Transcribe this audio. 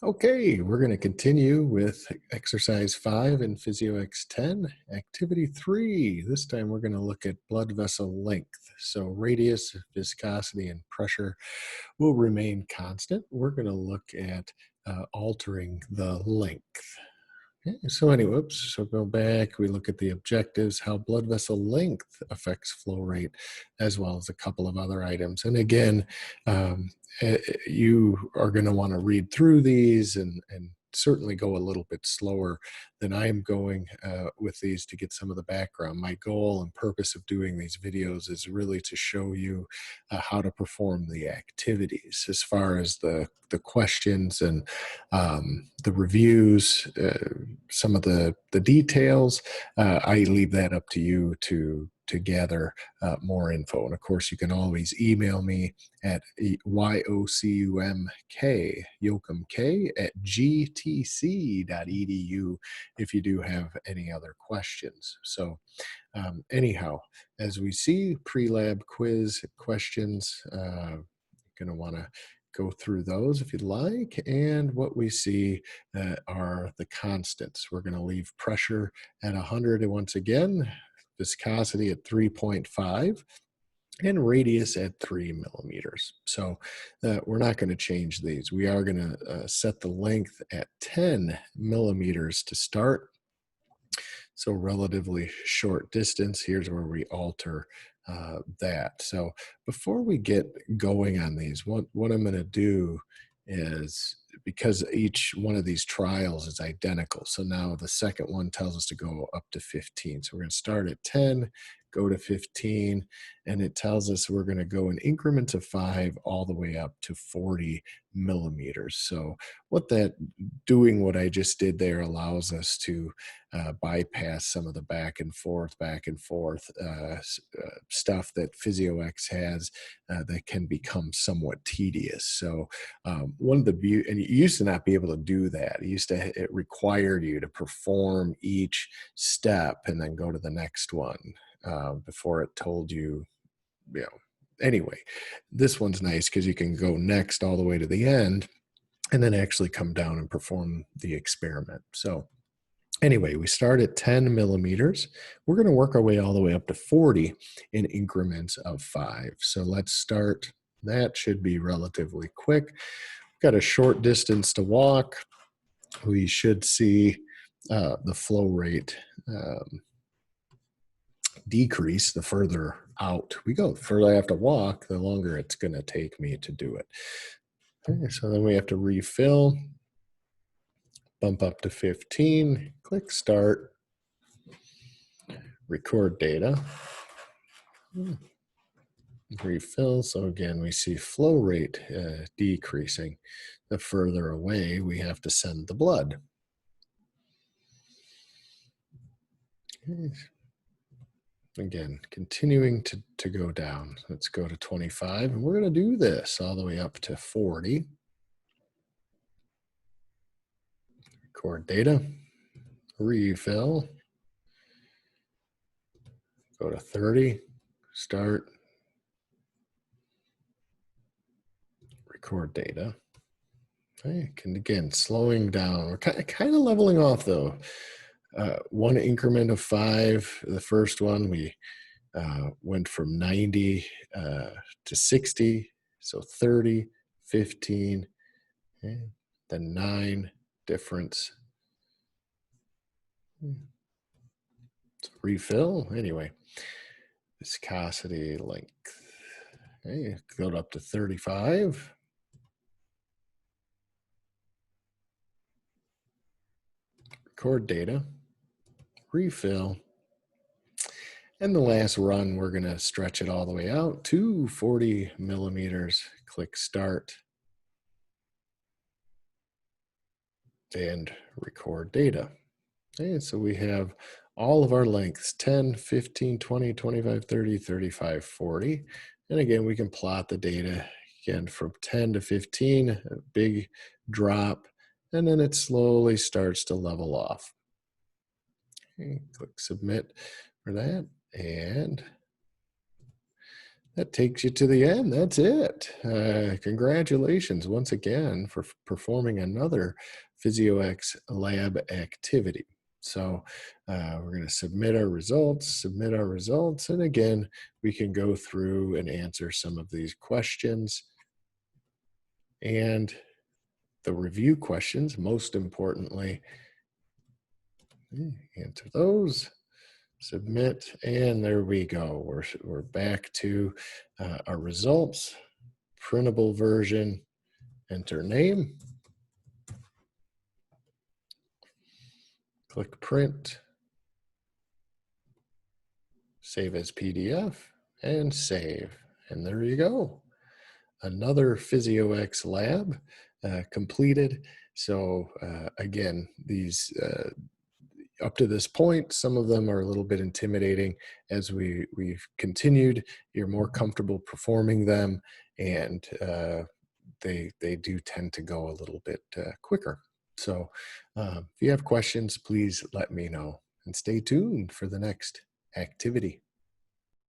Okay, we're going to continue with exercise 5 in PhysioEx 10, activity 3. This time we're going to look at blood vessel length. So radius, viscosity, and pressure will remain constant. We're going to look at altering the length. Okay, so anyway, so go back, we look at the objectives, how blood vessel length affects flow rate, as well as a couple of other items. And again, um, you are going to want to read through these and certainly go a little bit slower than I'm going with these to get some of the background. My goal and purpose of doing these videos is really to show you how to perform the activities as far as the questions and the reviews, some of the details. I leave that up to you to gather more info. And of course, you can always email me at yocumk@gtc.edu if you do have any other questions. So anyhow, as we see, pre-lab quiz questions, you're going to want to go through those if you'd like. And what we see are the constants. We're going to leave pressure at 100 once again, viscosity at 3.5, and radius at 3 millimeters. So we're not going to change these. We are going to set the length at 10 millimeters to start. So relatively short distance. Here's where we alter that. So before we get going on these, what I'm going to do is, because each one of these trials is identical, so now the second one tells us to go up to 15. So we're going to start at 10, go to 15, and it tells us we're going to go in increments of 5 all the way up to 40 millimeters. So doing what I just did there allows us to bypass some of the back and forth stuff that PhysioEx has that can become somewhat tedious. So one of the and you used to not be able to do that. It required you to perform each step and then go to the next one before it told you, anyway, this one's nice because you can go next all the way to the end and then actually come down and perform the experiment. So anyway, we start at 10 millimeters. We're going to work our way all the way up to 40 in increments of 5. So let's start. That should be relatively quick. We've got a short distance to walk. We should see the flow rate decrease the further out we go. The further I have to walk, the longer it's going to take me to do it. Okay, so then we have to refill. Bump up to 15, click start, record data, refill. So again, we see flow rate decreasing. The further away we have to send the blood. Okay. Again, continuing to go down. Let's go to 25, and we're going to do this all the way up to 40. Record data, refill, go to 30, start, record data. Okay, and again, slowing down. We're kind of leveling off though. One increment of 5. The first one, we went from 90 to 60. So 30, 15, okay, then 9 difference. So refill. Anyway, viscosity length. Okay, go up to 35. Record data, refill, and the last run, we're going to stretch it all the way out to 40 millimeters. Click start and record data. Okay, so we have all of our lengths, 10, 15, 20, 25, 30, 35, 40. And again, we can plot the data again from 10 to 15, a big drop, and then it slowly starts to level off. Okay, click submit for that, and That takes you to the end. That's it. Congratulations once again for performing another PhysioEx lab activity. So we're going to submit our results. And again, we can go through and answer some of these questions. And the review questions, most importantly, answer those. Submit, and there we go. We're back to our results, printable version, enter name, click print, save as PDF, and save. And there you go. Another PhysioEx lab completed. So again, these up to this point, some of them are a little bit intimidating. As we've continued, you're more comfortable performing them, and they do tend to go a little bit quicker. So if you have questions, please let me know, and stay tuned for the next activity.